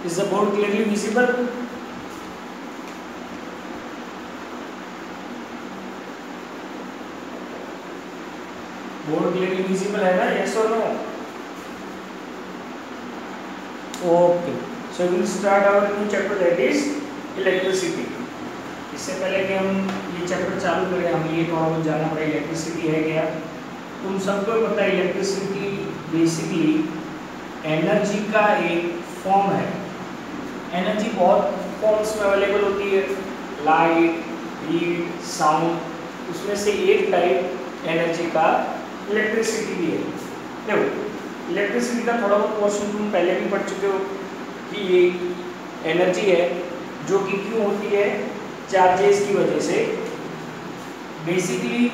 Is the board clearly visible? Board clearly visible है ना? Yes or no? Okay. So we will start our new chapter, that is electricity. इससे पहले कि हम ये chapter चालू करें, हम ये थोड़ा बहुत जानना पड़ेगा इलेक्ट्रिसिटी है क्या। तुम सबको पता है इलेक्ट्रिसिटी बेसिकली एनर्जी का एक फॉर्म है। एनर्जी बहुत फॉर्म्स में अवेलेबल होती है, लाइट, हीट, साउंड। उसमें से एक टाइप एनर्जी का इलेक्ट्रिसिटी भी है। देखो इलेक्ट्रिसिटी का थोड़ा बहुत क्वेश्चन तुम पहले भी पढ़ चुके हो कि ये एनर्जी है जो कि क्यों होती है, चार्जेस की वजह से। Basically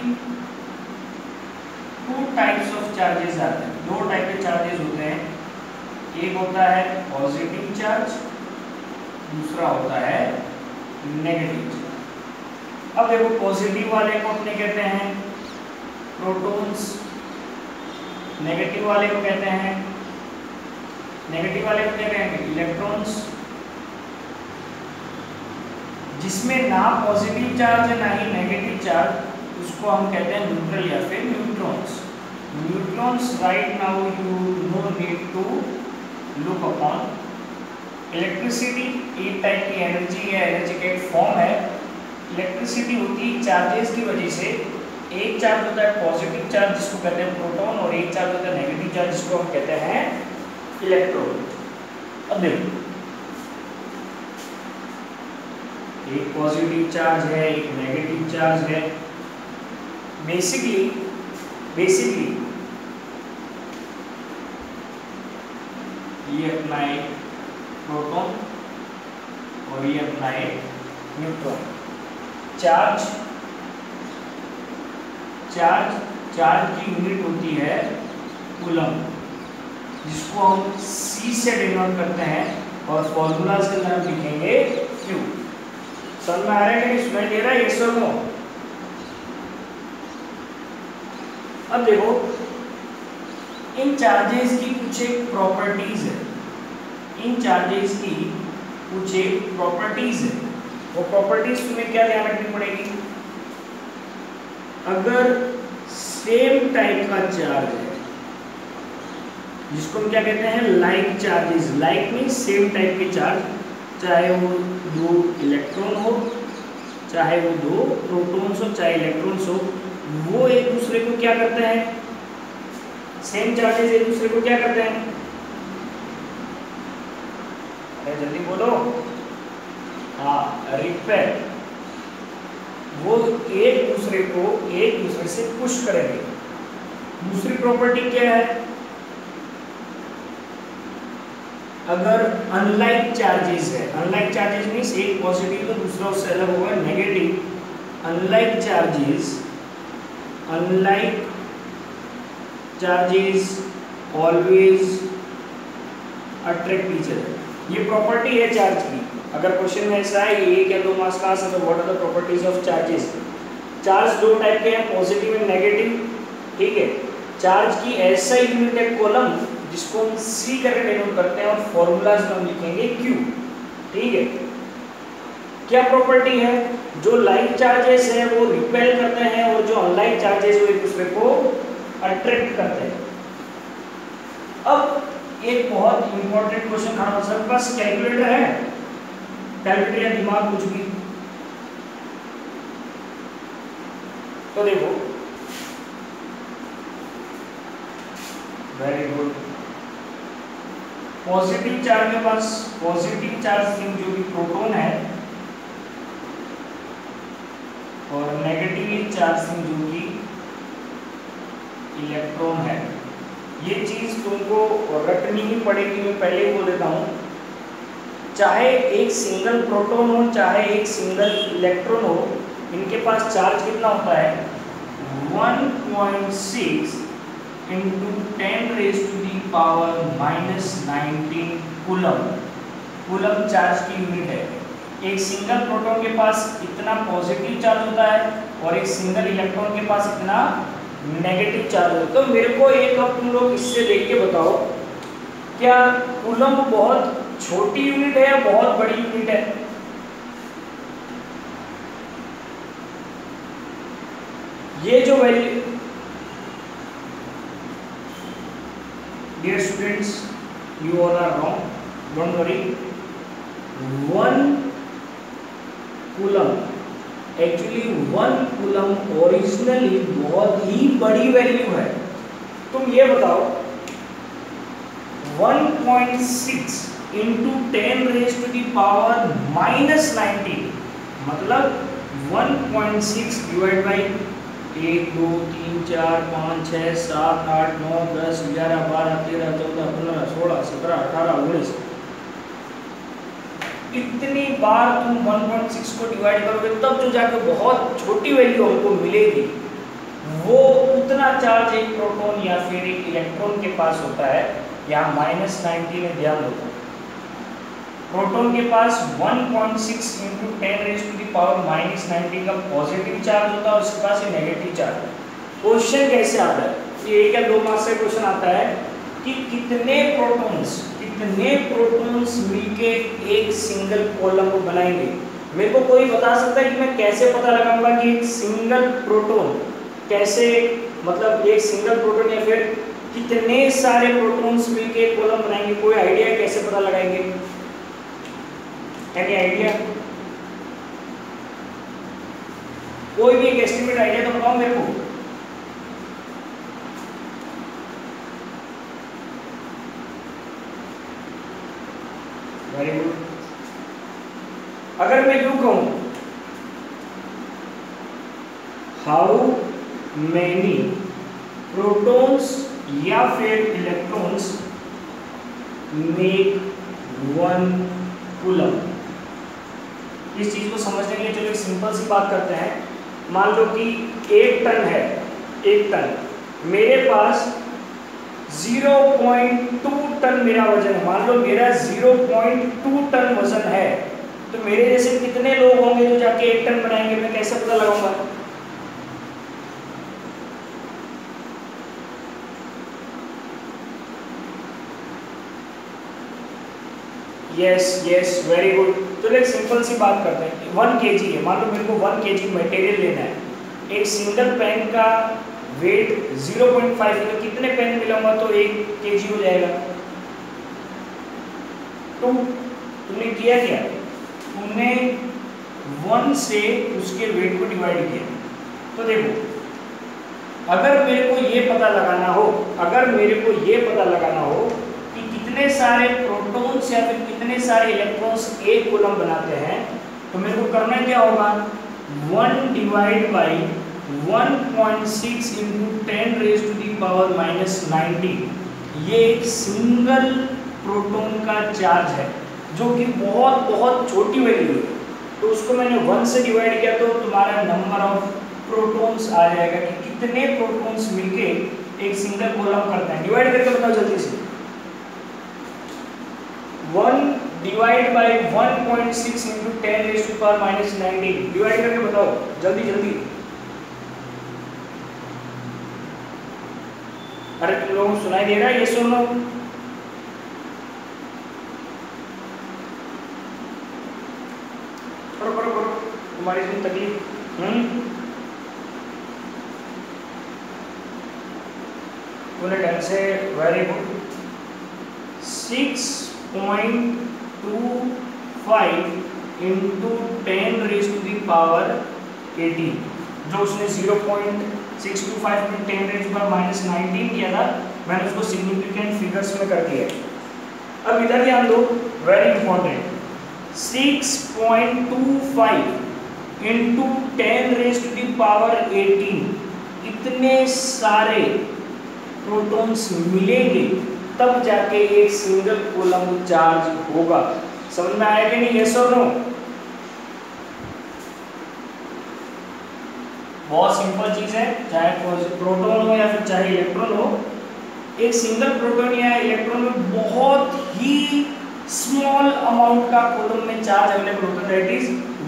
two types of charges आते हैं, दो टाइप के चार्जेस होते हैं। एक होता है पॉजिटिव चार्ज, दूसरा होता है नेगेटिव चार्ज। अब देखो पॉजिटिव वाले को अपने कहते हैं प्रोटॉन्स, नेगेटिव वाले को कहते हैं इलेक्ट्रॉन्स। जिसमें ना पॉजिटिव चार्ज है ना ही नेगेटिव चार्ज, उसको हम कहते हैं न्यूट्रल या फिर neutrons. Neutrons right now you know need to look upon. Electricity एक टाइप की एनर्जी है, एनर्जी का एक फॉर्म है। इलेक्ट्रिसिटी होती है चार्जेस की वजह से। एक चार्ज होता है पॉजिटिव चार्ज जिसको कहते हैं प्रोटॉन, और एक चार्ज होता है नेगेटिव चार्ज जिसको हम कहते हैं इलेक्ट्रॉन। अब देखो एक पॉजिटिव चार्ज है, एक नेगेटिव चार्ज है। बेसिकली ये अपना एक प्रोटॉन और ये अपना एक न्यूट्रॉन। चार्ज की यूनिट होती है कूलम, जिसको हम C से डिनोट करते हैं और फॉर्मूलाज के अंदर हम लिखेंगे Q। समझ में आ रहा है कि स्टूडेंट ये रहा है yes or no? अब देखो इन चार्जेस की कुछ एक प्रॉपर्टीज है, वो प्रॉपर्टीज तुम्हें क्या ध्यान रखनी पड़ेगी। अगर सेम टाइप का चार्ज है, जिसको हम क्या कहते हैं like charges, like means same type के चार्ज, चाहे वो दो इलेक्ट्रॉन हो, चाहे वो दो प्रोटॉन्स हो, चाहे इलेक्ट्रॉन्स हो, वो एक दूसरे को क्या करते हैं, सेम चार्जेस एक दूसरे को क्या करते हैं, अरे जल्दी बोलो, हाँ रिपेल। वो एक दूसरे से पुश करेंगे। दूसरी प्रॉपर्टी क्या है, अगर अनलाइक चार्जेस है, अनलाइक चार्जेस मीन्स एक पॉजिटिव तो दूसरा उससे अलग होगा negative. Unlike charges always attract each other. ये प्रॉपर्टी है चार्ज की। अगर क्वेश्चन में ऐसा है एक या दो मार्क्स का आंसर, तो what are the properties of charges. Charge दो टाइप के हैं, पॉजिटिव एंड नेगेटिव, ठीक है। चार्ज की ऐसा यूनिट है कॉलम, जिसको हम C करके डिनोट करते हैं और फॉर्मूलाज में हम लिखेंगे Q, ठीक है। क्या प्रॉपर्टी है, जो लाइक चार्जेस है वो रिपेल करते हैं और जो अनलाइक चार्जेस वो एक दूसरे को अट्रैक्ट करते हैं। अब एक बहुत इंपॉर्टेंट क्वेश्चन, हाँ सबके पास कैलकुलेटर है, कैलकुलेटर या दिमाग कुछ भी, तो देखो वेरी गुड। पॉजिटिव चार्ज के पास पॉजिटिव चार्ज जो कि प्रोटॉन है, और नेगेटिव चार्ज जो कि इलेक्ट्रॉन है। ये चीज तुमको रटनी ही पड़ेगी, मैं पहले ही बोल देता हूँ। चाहे एक सिंगल प्रोटॉन हो, चाहे एक सिंगल इलेक्ट्रॉन हो, इनके पास चार्ज कितना होता है 1.6 into 10 raised to the power -19 coulomb. Coulomb charge की यूनिट है। एक सिंगल प्रोटॉन के पास इतना पॉजिटिव चार्ज होता है और एक सिंगल इलेक्ट्रॉन के पास इतना नेगेटिव चार्ज होता है। तो मेरे को एक अब तुम लोग इससे देख के बताओ, क्या कूलम बहुत छोटी यूनिट है या बहुत बड़ी यूनिट है? ये जो value, dear students, you all are wrong, don't worry. 1 coulomb, actually 1 coulomb originally बहुत ही बड़ी वैल्यू है। तुम ये बताओ 1.6 इंटू 10⁻⁻⁻⁹ मतलब 1.6 डिवाइड बाई 1 2 3 4 5 6 7 8 9 10 11 12 13 14 15 16 17 18 19, इतनी बार तुम 1.6 को डिवाइड करोगे तब जो जाके बहुत छोटी वैल्यू हमको मिलेगी। वो उतना चार्ज एक प्रोटॉन या फिर एक इलेक्ट्रॉन के पास होता है। यहाँ -90 में ध्यान दो, प्रोटॉन के पास 1.6 इंटू 10⁻⁻⁹ का पॉजिटिव चार्ज होता है और उसके पास नेगेटिव चार्ज। क्वेश्चन कैसे आता है? ये 1 या 2 मार्क्स से क्वेश्चन आता है कि कितने प्रोटॉन्स मिलके एक सिंगल कॉलम को बनाएंगे। मेरे को कोई बता सकता है कि मैं कैसे पता लगाऊंगा कि एक सिंगल प्रोटॉन कैसे, मतलब एक सिंगल प्रोटॉन या फिर कितने सारे प्रोटॉन्स मिलके एक कॉलम बनाएंगे? कोई आइडिया है कैसे पता लगाएंगे? Any idea? कोई भी एक एस्टिमेट आइडिया तो बताओ मेरे को। Very good. अगर मैं यूं कहूं, हाउ मेनी प्रोटॉन्स या फिर इलेक्ट्रॉन्स मेक 1 कूलम, इस चीज को समझने के लिए चलो एक सिंपल सी बात करते हैं। मान लो कि 1 टन है, 1 टन, मेरे पास 0.2 टन मेरा वजन है। मान लो मेरा 0.2 टन वजन है, तो मेरे जैसे कितने लोग होंगे जो जाके 1 टन बनाएंगे? मैं कैसे पता लगाऊंगा? Yes, very good. तो एक सिंपल सी बात करते हैं। 1 kg है, मान लो मेरे को 1 kg मटेरियल लेना है। एक सिंगल पेन का वेट 0.5 है, कितने पेन मिलाऊंगा तो 1 kg हो जाएगा? 2। तुमने किया क्या? तुमने 1 से उसके वेट को डिवाइड किया। तो देखो, अगर मेरे को ये पता लगाना हो कि कितने सारे प्रोटॉन्स या फिर कितने सारे इलेक्ट्रॉन्स एक कूलम बनाते हैं, तो मेरे को करना क्या होगा? 1 डिवाइड बाई 1.6 इंटू 10⁻⁻⁹ ये एक सिंगल प्रोटॉन का चार्ज है जो कि बहुत छोटी वैल्यू है। तो उसको मैंने 1 से डिवाइड किया तो तुम्हारा नंबर ऑफ प्रोटॉन्स आ जाएगा कि कितने प्रोटॉन्स मिलके एक सिंगल कॉलम करते हैं। डिवाइड करके बताओ जल्दी से। 1 डिवाइड बाई 1.6 इंटू 10⁻⁻⁹ डिवाइड करके बताओ जल्दी। अरे तुम लोगों को सुनाई दे रहा है? ये सुन लो। करो तुम्हारी इसमें तकलीफ। तूने ढंग से, वेरी गुड। 6.25 इंटू 10⁻⁸ जो उसने 0.625 में 10⁻⁻⁹ किया था, मैंने उसको सिग्निफिकेंट फिगर्स में कर दिया। अब इधर ध्यान दो, वेरी इंपॉर्टेंट। 6.25 इंटू 10⁻⁸ इतने सारे प्रोटॉन्स मिलेंगे तब जाके एक सिंगल कूलम चार्ज होगा। समझ में आया कि नहीं? यस और नो? बहुत सिंपल चीज है, चाहे प्रोटॉन हो या फिर चाहे इलेक्ट्रॉन हो। एक सिंगल प्रोटॉन या इलेक्ट्रॉन में बहुत ही स्मॉल अमाउंट का कूलम में चार्ज अवेलेबल होता है, दैट इज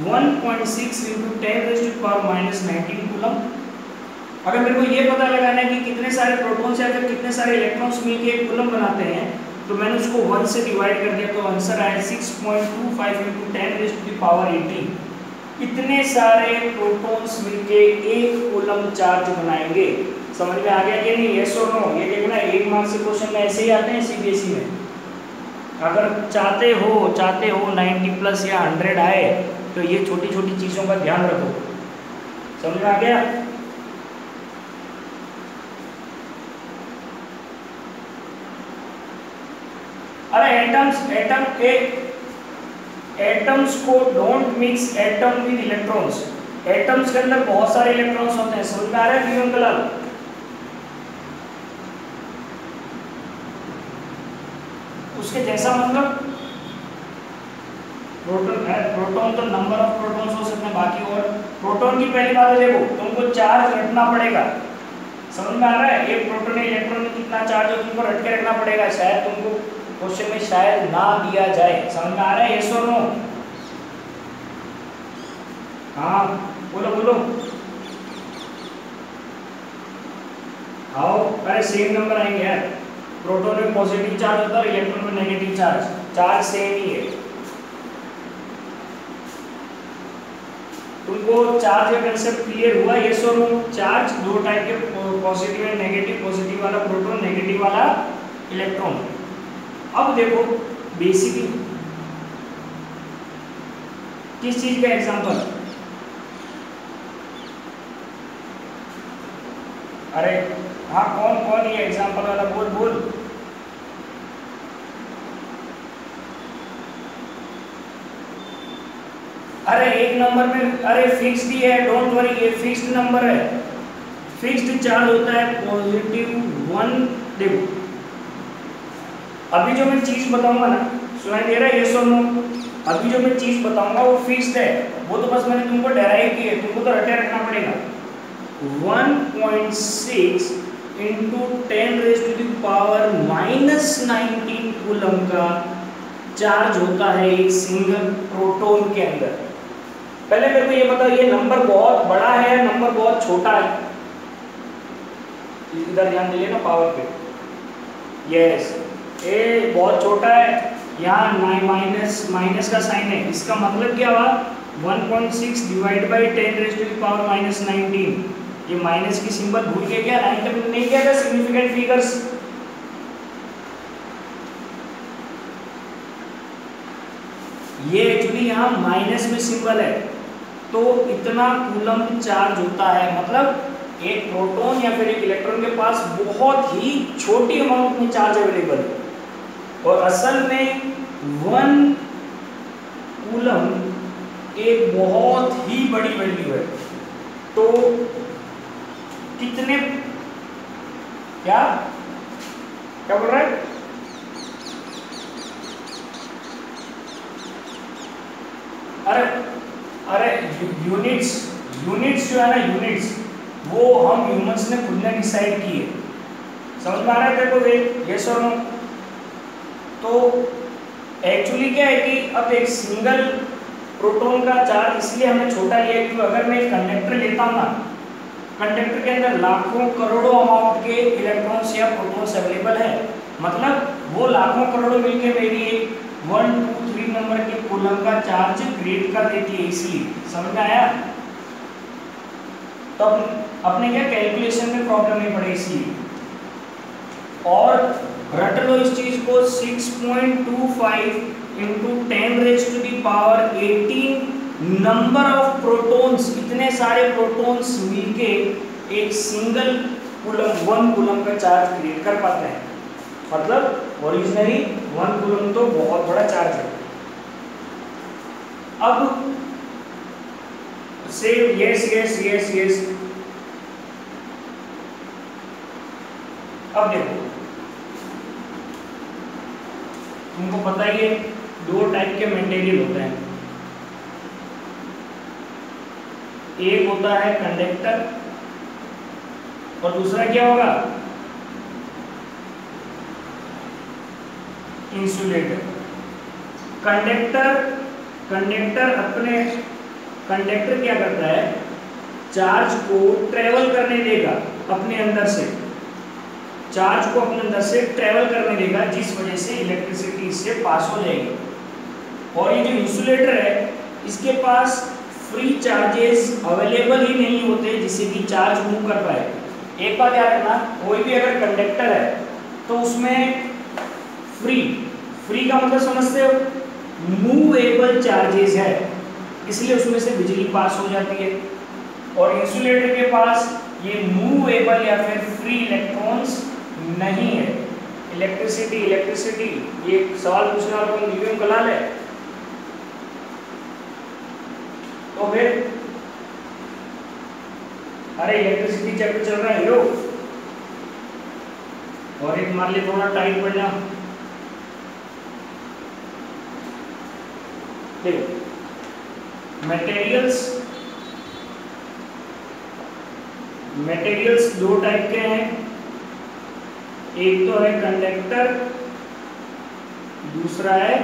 1.6 इंटू 10⁻⁻⁹ कूलम। अगर मेरे को ये पता लगाना है कि कितने सारे प्रोटॉन्स या फिर कितने सारे इलेक्ट्रॉन्स मिलके एक कूलम बनाते हैं, तो मैंने उसको 1 से डिवाइड कर दिया, तो आंसर आया 6.25 × 10⁻18। इतने सारे प्रोटॉन्स मिलके एक कूलम चार्ज बनाएंगे। समझ में आ गया कि नहीं? यस और नो? ये देखना 1 मार्क्स के क्वेश्चन में ऐसे ही आते हैं सीबीएसई में। अगर चाहते हो 90 प्लस या 100 आए तो ये छोटी छोटी चीजों का ध्यान रखो। समझ में आ गया? अरे एटम्स को don't mix atom with electrons. Atoms के अंदर बहुत सारे इलेक्ट्रॉन्स होते हैं। समझ में आ रहा है विवेक लाल? उसके जैसा मतलब प्रोटॉन तो नंबर ऑफ प्रोटॉन्स हो सकते हैं, बाकी और प्रोटॉन की पहली बात है, देखो तुमको चार्ज रखना पड़ेगा। समझ में आ रहा है? एक प्रोटॉन इलेक्ट्रॉन में कितना चार्ज हो तुमको रट के रखना पड़ेगा। शायद तुमको क्वेश्चन में शायद ना दिया जाए। समझ में आ रहा है? यस और नो? हाँ बोलो बोलो। आओ, अरे सेम नंबर आएंगे यार। प्रोटॉन में पॉजिटिव चार्ज होता है और इलेक्ट्रॉन में नेगेटिव चार्ज। चार्ज सेम ही है। तुमको चार्ज का कंसेप्ट क्लियर हुआ? यस और नो? चार्ज दो टाइप के, पॉजिटिव एंड नेगेटिव। पॉजिटिव वाला प्रोटॉन, नेगेटिव वाला इलेक्ट्रॉन। अब देखो बेसिकली किस चीज का एग्जांपल? अरे हाँ, कौन कौन ये एग्जांपल वाला? बोल बोल। अरे एक नंबर में, अरे फिक्स्ड ही है, डोंट वरी, ये फिक्स्ड नंबर है। फिक्स्ड चार्ज होता है +1। देखो अभी जो मैं चीज बताऊंगा ना, सुनाई दे रहा है? यस और नो? अभी जो मैं चीज बताऊंगा वो फिक्स्ड है। वो तो बस मैंने तुमको डेराइव की है, तुमको तो रटे रखना पड़ेगा। 1.6 × 10⁻⁻19 कूलम का चार्ज होता है एक सिंगल प्रोटॉन के अंदर। पहले मेरे को ये बताओ, ये नंबर बहुत बड़ा है या नंबर बहुत छोटा है? इधर ध्यान दीजिए ना पावर पे। यस, ए बहुत छोटा है। यहाँ माइनस का साइन है, इसका मतलब क्या हुआ? 1.6 / 10⁻⁻19। ये माइनस की सिंबल भूल के क्या? 9 तक नहीं किया था सिग्निफिकेंट फिगर्स? ये एक्चुअली यहाँ माइनस में सिंबल है। तो इतना कूलम चार्ज होता है, मतलब एक प्रोटॉन या फिर एक इलेक्ट्रॉन के पास बहुत ही छोटी अमाउंट में चार्ज अवेलेबल है। और असल में 1 कूलम एक बहुत ही बड़ी वैल्यू है। तो कितने, क्या क्या बोल रहा है? अरे अरे यूनिट्स जो है ना, यूनिट्स वो हम ह्यूमंस ने खुद ने डिसाइड की है। समझ में आ रहा है तेरे को? वे यस और नो? तो एक्चुअली क्या है कि अब एक सिंगल प्रोटॉन का चार्ज इसलिए हमने छोटा लिया क्योंकि अगर मैं एक कंडक्टर लेता हूँ ना, कंडक्टर के अंदर लाखों करोड़ों अमाउंट के इलेक्ट्रॉन्स या प्रोटॉन्स अवेलेबल है। मतलब वो लाखों करोड़ों मिलके मेरी एक 1, 2, 3 नंबर के कूलम का चार्ज क्रिएट कर देती है। इसलिए समझ में आया? तो अपने क्या कैलकुलेशन में प्रॉब्लम नहीं पड़े इसलिए। और रट लो इस चीज को, 6.25 × 10⁻18 नंबर ऑफ प्रोटॉन्स। इतने सारे प्रोटॉन्स मिलके एक सिंगल कूलम 1 कूलम का चार्ज क्रिएट कर पाते हैं। मतलब ओरिजिनली 1 कूलम तो बहुत बड़ा चार्ज है। अब से यस। अब देखो तुमको पता ही है 2 टाइप के मटेरियल होते हैं। एक होता है कंडक्टर और दूसरा क्या होगा? इंसुलेटर। कंडक्टर क्या करता है? चार्ज को ट्रेवल करने देगा अपने अंदर से। चार्ज को अपने अंदर से ट्रेवल करने देगा, जिस वजह से इलेक्ट्रिसिटी इससे पास हो जाएगी। और ये जो इंसुलेटर है इसके पास फ्री चार्जेस अवेलेबल ही नहीं होते जिससे कि चार्ज मूव कर पाए। एक बात याद रखना, कोई भी अगर कंडक्टर है तो उसमें फ्री का मतलब समझते हो, मूवेबल चार्जेस है, इसलिए उसमें से बिजली पास हो जाती है। और इंसुलेटर के पास ये मूवेबल या फिर फ्री इलेक्ट्रॉन्स नहीं है। इलेक्ट्रिसिटी ये सवाल पूछने वाला कोई मीडियम कलाल है तो फिर अरे इलेक्ट्रिसिटी चैप्टर चल रहा है हीरो, और एक मान ली थोड़ा टाइट पड़ जा। देखो मटेरियल्स दो टाइप के हैं, एक तो है कंडक्टर, दूसरा है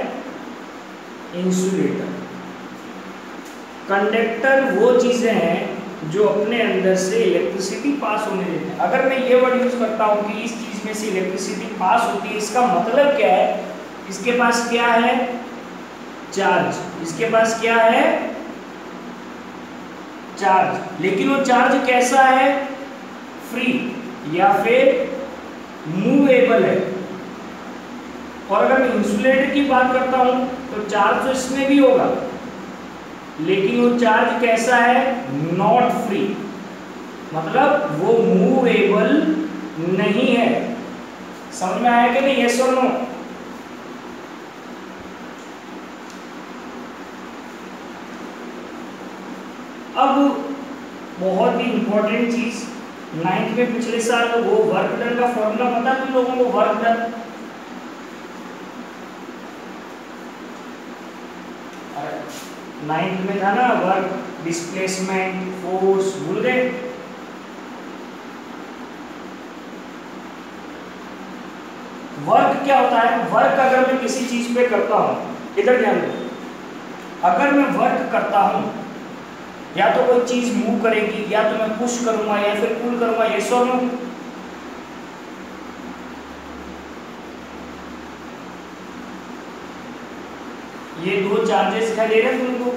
इंसुलेटर। कंडक्टर वो चीजें हैं जो अपने अंदर से इलेक्ट्रिसिटी पास होने देते हैं। अगर मैं ये वर्ड यूज करता हूं कि इस चीज में से इलेक्ट्रिसिटी पास होती है, इसका मतलब क्या है, इसके पास क्या है, चार्ज। इसके पास क्या है, चार्ज। लेकिन वो चार्ज कैसा है, फ्री या फिर मूवेबल है। और अगर मैं इंसुलेटर की बात करता हूं तो चार्ज तो इसमें भी होगा, लेकिन वो चार्ज कैसा है, नॉट फ्री, मतलब वो मूवेबल नहीं है। समझ में आया कि नहीं, यस और नो? अब बहुत ही इंपॉर्टेंट चीज, 9th में पिछले साल वो वर्क डन का फॉर्मूला पता तुम लोगों को? वर्क डन, नाइन्थ में था ना, वर्क, डिस्प्लेसमेंट, फोर्स, भूल गए? वर्क क्या होता है, वर्क अगर मैं किसी चीज पे करता हूं, इधर ध्यान दो, अगर मैं वर्क करता हूं, या तो कोई चीज मूव करेगी, या तो मैं पुश करूंगा या फिर पुल करूंगा, ये सो नो? ये दो चार्जेस दिखाई दे रहे हैं तुमको,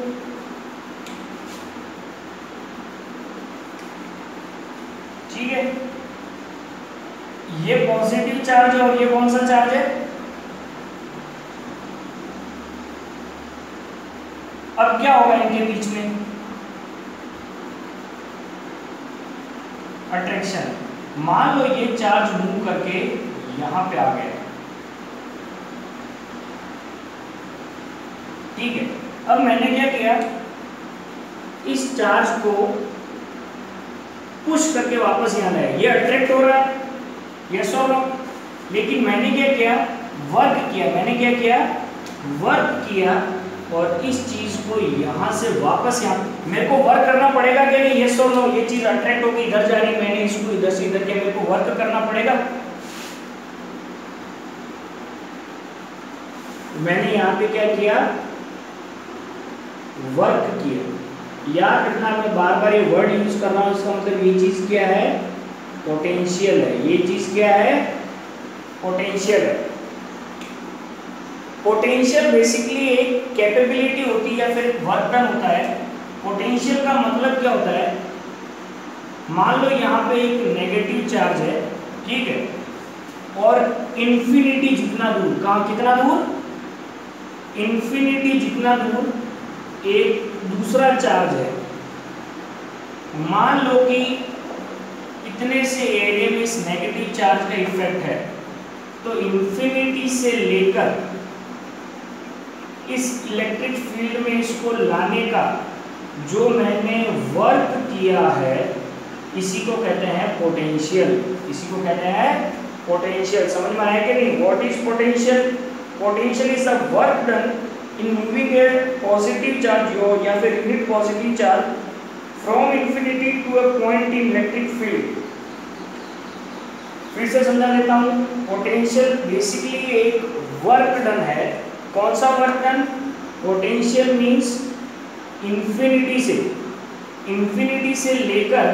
ठीक है? ये पॉजिटिव चार्ज है और ये कौन सा चार्ज है? अब क्या होगा इनके बीच में, अट्रैक्शन। मान लो ये चार्ज मूव करके यहां पे आ गया, ठीक है? अब मैंने क्या किया, इस चार्ज को पुश करके वापस यहां लाया, ये अट्रैक्ट हो रहा है, यस और नो? लेकिन मैंने क्या किया, वर्क किया। मैंने क्या किया, वर्क किया, और इस चीज को यहां से वापस यहां, मेरे को वर्क करना पड़ेगा कि नहीं, यस और नो? ये चीज अट्रैक्ट होगी, इधर जा रही, मैंने इसको इधर से इधर किया, मेरे को वर्क करना पड़ेगा। मैंने यहां पे क्या किया, वर्क किया। याद रखना, मैं बार बार ये वर्ड यूज कर रहा हूं, इसका मतलब ये चीज क्या है, पोटेंशियल है। ये चीज क्या है, पोटेंशियल है। पोटेंशियल बेसिकली एक कैपेबिलिटी होती है या फिर वर्क डन होता है। पोटेंशियल का मतलब क्या होता है, मान लो यहाँ पे एक नेगेटिव चार्ज है, ठीक है, और इन्फिनिटी जितना दूर, कहाँ कितना दूर, इन्फिनिटी जितना दूर एक दूसरा चार्ज है। मान लो कि इतने से एरिया में इस नेगेटिव चार्ज का इफेक्ट है, तो इन्फिनिटी से लेकर इस इलेक्ट्रिक फील्ड में इसको लाने का जो मैंने वर्क किया है, इसी को कहते हैं पोटेंशियल। इसी को कहते हैं पोटेंशियल। समझ में आया कि नहीं? What is potential? Potential is the work done in moving a positive charge या फिर unit positive charge from infinity to a point in electric field। फिर से समझा देता हूँ, पोटेंशियल बेसिकली एक वर्क डन है। कौन सा work done? Potential means infinity से लेकर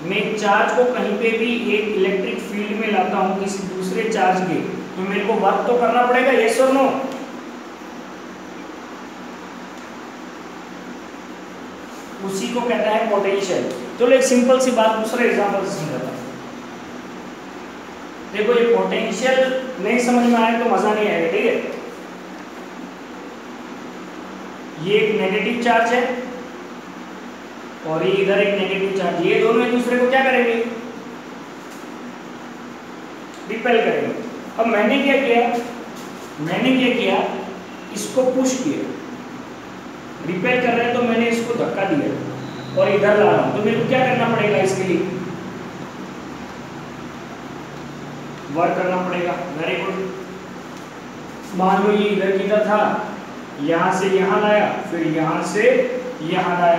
मैं चार्ज को कहीं पे भी एक इलेक्ट्रिक फील्ड में लाता हूं किसी दूसरे चार्ज के, तो मेरे को वर्क तो करना पड़ेगा, यस और नो? उसी को कहता है पोटेंशियल। चलो एक सिंपल सी बात दूसरे एग्जांपल से समझाता हूं। देखो ये पोटेंशियल नहीं समझ में आया तो मजा नहीं आएगा, ठीक है? ये एक नेगेटिव चार्ज है और ये इधर एक नेगेटिव चार्ज, ये दोनों एक दूसरे को क्या करेंगे? रिपेल करेंगे। अब मैंने क्या किया, इसको पुश किया, रिपेल कर रहे हैं तो मैंने इसको धक्का दिया और इधर ला रहा हूं, तो मेरे को क्या करना पड़ेगा? इसके लिए वर्क करना पड़ेगा। Very good. मान लो ये इधर की था, यहां से यहां लाया, फिर यहां से यहां लाया,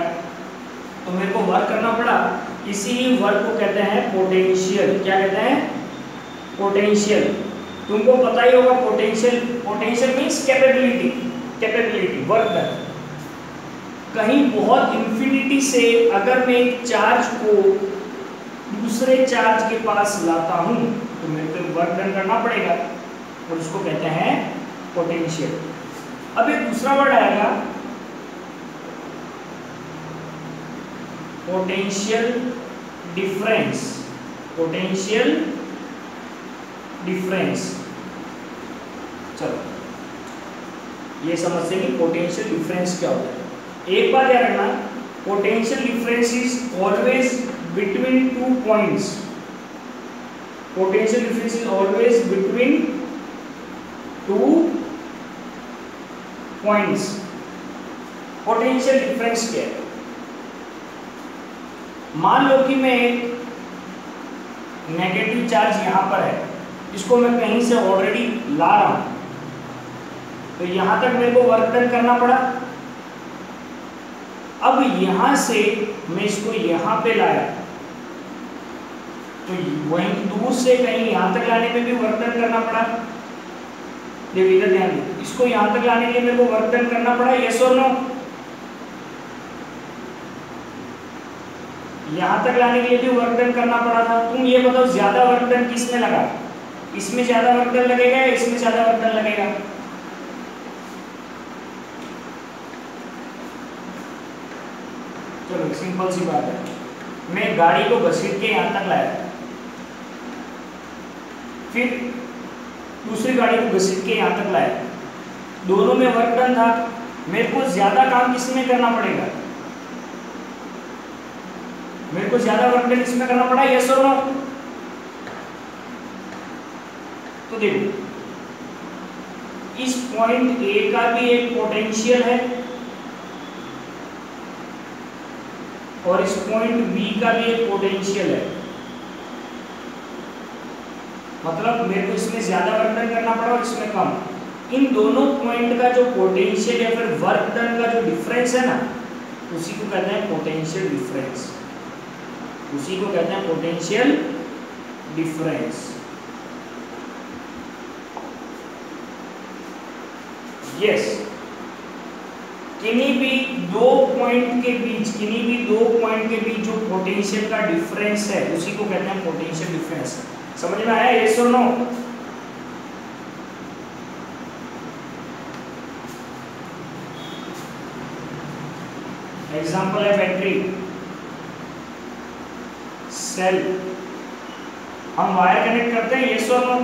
तो मेरे को वर्क करना पड़ा। इसी वर्क को कहते हैं पोटेंशियल। क्या कहते हैं? पोटेंशियल। तुमको पता ही होगा potential means capability work done. कहीं बहुत इंफिनिटी से अगर मैं एक चार्ज को दूसरे चार्ज के पास लाता हूं तो मेरे को वर्क डन करना पड़ेगा और उसको कहते हैं पोटेंशियल। अब एक दूसरा वर्ड आएगा पोटेंशियल डिफरेंस। चलो ये समझते हैं कि पोटेंशियल डिफरेंस क्या होता है। एक बात याद रखना, potential difference is always between two points. Potential difference is always between two points. Potential difference क्या है? मान लो कि मैं एक नेगेटिव चार्ज यहां पर है, इसको मैं कहीं से ऑलरेडी ला रहा हूं, तो यहां तक मेरे को वर्क डन करना पड़ा। अब यहां से मैं इसको यहां पे लाया, तो वहीं दूर से कहीं यहां तक लाने में भी वर्क डन करना पड़ा। देखो इधर ध्यान दो, इसको यहां तक लाने के लिए मेरे को वर्क डन करना पड़ा, यस और नो? यहां तक लाने के लिए भी वर्क डन करना पड़ा था। तुम ये बताओ ज्यादा वर्क डन किस में लगा? इसमें ज्यादा वर्क डन लगेगा या इसमें ज्यादा वर्क डन लगेगा? चलो सिंपल सी बात है, मैं गाड़ी को घसीट के यहां तक लाया, फिर दूसरी गाड़ी को घसीट के यहां तक लाया, दोनों में वर्क डन था। मेरे को ज्यादा काम किसमें करना पड़ेगा? मेरे को ज्यादा वर्क डन किसमें करना पड़ा, यस और नो? तो देखो इस पॉइंट ए का भी एक पोटेंशियल है और इस पॉइंट बी का भी एक पोटेंशियल है। मतलब मेरे को इसमें ज्यादा वर्क डन करना पड़ा और इसमें कम। इन दोनों पॉइंट का जो पोटेंशियल या फिर वर्क डन का जो डिफरेंस है ना, उसी को कहते हैं पोटेंशियल डिफरेंस। उसी को कहते हैं पोटेंशियल डिफरेंस। यस, किन्हीं भी दो पॉइंट के बीच जो पोटेंशियल का डिफरेंस है उसी को कहते हैं पोटेंशियल डिफरेंस। समझ में आया, यस और नो? एग्जाम्पल है बैटरी, सेल। हम वायर कनेक्ट करते हैं, यस और नो?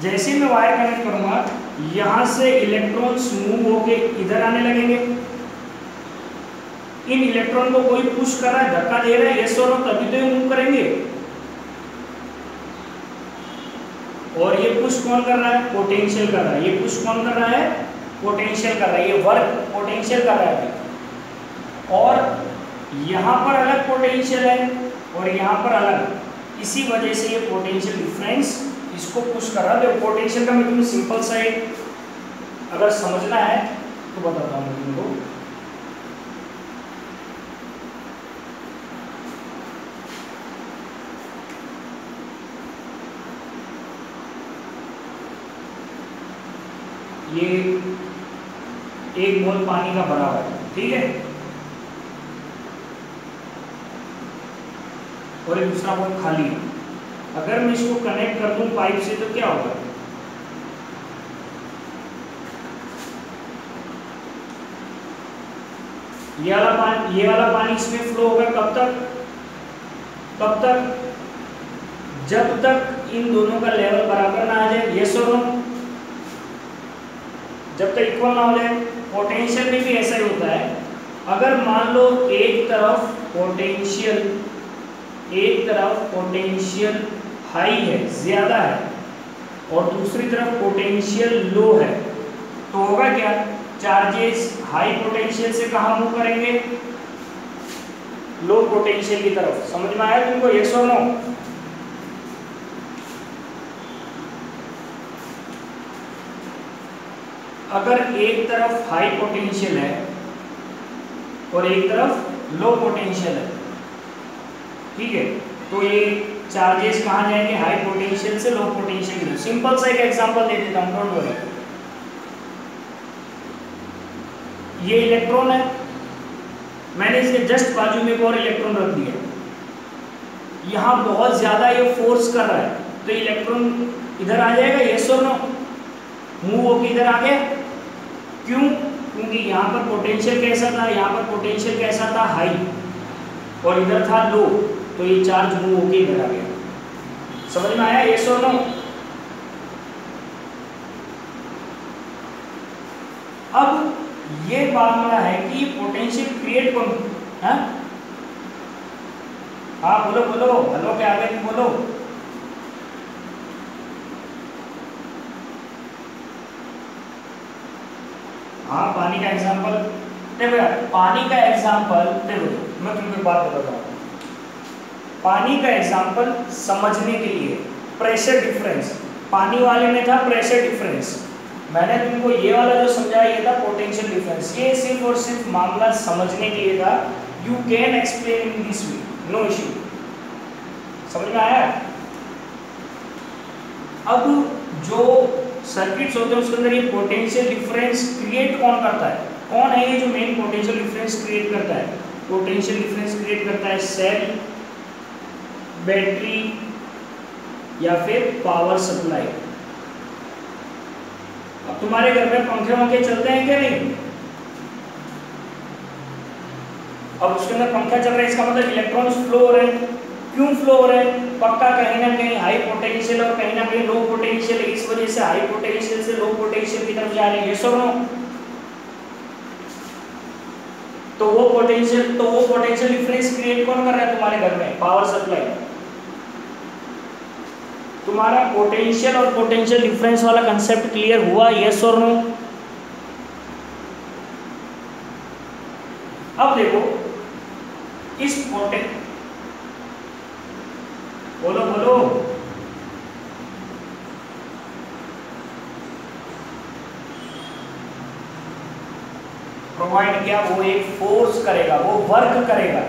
जैसे मैं वायर कनेक्ट करूंगा, यहां से इलेक्ट्रॉन्स मूव होके इधर आने लगेंगे। इन इलेक्ट्रॉन को कोई पुश कर रहा है, धक्का दे रहा है, यस और नो? तभी तो ये मूव करेंगे। और ये पुश कौन कर रहा है? पोटेंशियल कर रहा है। ये पुश कौन कर रहा है? पोटेंशियल कर रहा है। ये वर्क पोटेंशियल कर रहा है। और यहाँ पर अलग पोटेंशियल है और यहाँ पर अलग, इसी वजह से ये पोटेंशियल डिफरेंस इसको पुश कर रहा है। तो पोटेंशियल का मैं तुम्हें सिंपल सा अगर समझना है तो बताता हूँ तुमको। ये एक मोल पानी का भरा हुआ है, ठीक है? और एक दूसरा बॉल खाली है। अगर मैं इसको कनेक्ट कर दूं पाइप से तो क्या होगा, ये वाला पानी इसमें फ्लो होगा कब तक, जब तक इन दोनों का लेवल बराबर ना आ जाए, यस और नो, जब तक इक्वल ना हो जाए। पोटेंशियल में भी ऐसा ही होता है, अगर मान लो एक तरफ पोटेंशियल हाई है, ज्यादा है, और दूसरी तरफ पोटेंशियल लो है, तो होगा क्या, चार्जेस हाई पोटेंशियल से कहां मूव करेंगे, लो पोटेंशियल की तरफ। समझ में आया तुमको, यस और नो? अगर एक तरफ हाई पोटेंशियल है और एक तरफ लो पोटेंशियल है, ठीक है, तो ये चार्जेस कहां जाएंगे, हाई पोटेंशियल से लो पोटेंशियल की तरफ। सिंपल सा एक एग्जांपल दे देता हूं, डोंट वरी। ये इलेक्ट्रॉन है, मैंने इसके जस्ट बाजू में एक और इलेक्ट्रॉन रख दिया, यहां बहुत ज्यादा ये फोर्स कर रहा है, तो इलेक्ट्रॉन इधर आ जाएगा, यस और नो? मूव होकर इधर आ गया, क्यों? क्योंकि यहाँ पर पोटेंशियल कैसा था, यहाँ पर पोटेंशियल कैसा था, हाई, और इधर था लो, तो ये चार्ज मूव होकर इधर आ गया। समझ में आया, यस और नो? अब ये मामला है कि पोटेंशियल क्रिएट कौन, हाँ बोलो हेलो, क्या आगे बोलो। हाँ, पानी का एग्जांपल देखो यार, पानी का एग्जांपल देखो, मैं तुमको एक बात बताता हूँ। पानी का एग्जांपल समझने के लिए, प्रेशर डिफरेंस, पानी वाले में था प्रेशर डिफरेंस, मैंने तुमको ये वाला जो समझाया ये था पोटेंशियल डिफरेंस। ये सिर्फ और सिर्फ मामला समझने के लिए था, you can explain in this way, no issue. समझ में आया? अब जो सर्किट्स होते हैं उसके अंदर ये पोटेंशियल डिफरेंस क्रिएट कौन करता है, कौन है ये जो मेन पोटेंशियल डिफरेंस क्रिएट करता है? पोटेंशियल डिफरेंस क्रिएट करता है सेल, बैटरी या फिर पावर सप्लाई। अब तुम्हारे घर में पंखे चलते हैं क्या नहीं? अब उसके अंदर पंखा चल रहा है, इसका मतलब इलेक्ट्रॉन्स फ्लो हो रहे हैं। क्यों फ्लो हो रहे हैं? पक्का कहीं ना कहीं हाई पोटेंशियल और कहीं ना कहीं लो पोटेंशियल, इस वजह से हाई पोटेंशियल से लो पोटेंशियल की तरफ जा रहे हैं, यस और नो? तो वो पोटेंशियल डिफरेंस क्रिएट कौन कर रहा है तुम्हारे घर में? Power supply. तुम्हारा पोटेंशियल और पोटेंशियल डिफरेंस वाला कंसेप्ट क्लियर हुआ, यस और नो? अब देखो इस बोलो प्रोवाइड किया, वो एक फोर्स करेगा, वो वर्क करेगा।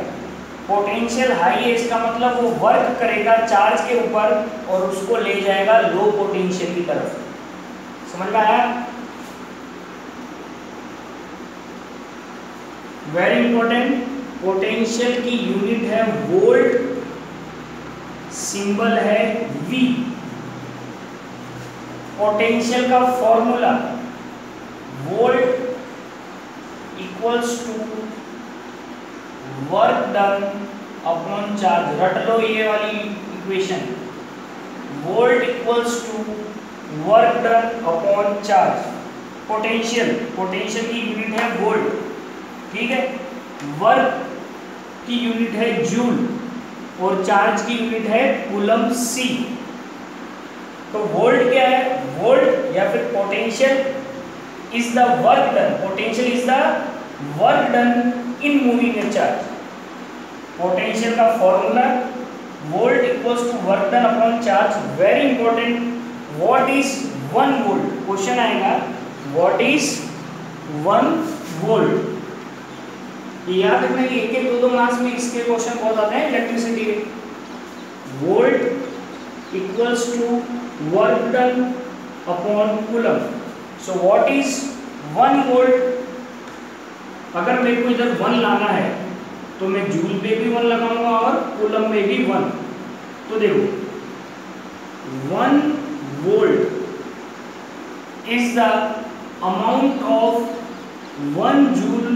पोटेंशियल हाई है, इसका मतलब वो वर्क करेगा चार्ज के ऊपर और उसको ले जाएगा लो पोटेंशियल की तरफ। समझ में आया? वेरी इंपॉर्टेंट, पोटेंशियल की यूनिट है वोल्ट, सिंबल है V। पोटेंशियल का formula volt equals to work done upon charge. रट लो ये वाली equation, volt equals to work done upon charge. Potential की यूनिट है वोल्ट, ठीक है, वर्क की यूनिट है जूल और चार्ज की यूनिट है कूलम C। तो वोल्ट क्या है? वोल्ट या फिर potential is the work done, potential is the work done in moving a charge. Potential का formula volt equals to work done upon charge. Very important, what is 1 volt? Question आएगा what is 1 volt. ये याद रखना कि एक दो marks में इसके क्वेश्चन बहुत आते हैं इलेक्ट्रिसिटी के। Volt equals to work done upon coulomb. So what is 1 volt? अगर मेरे को इधर 1 लाना है तो मैं जूल पे भी 1 लगाऊंगा और कूलम में भी 1। तो देखो 1 volt is the amount of 1 joule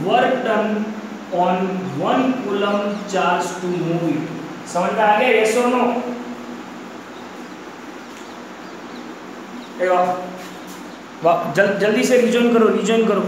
work done on 1 coulomb charge to move it. समझ में आ गया? यस और नो? जल्दी से रिजॉइन करो।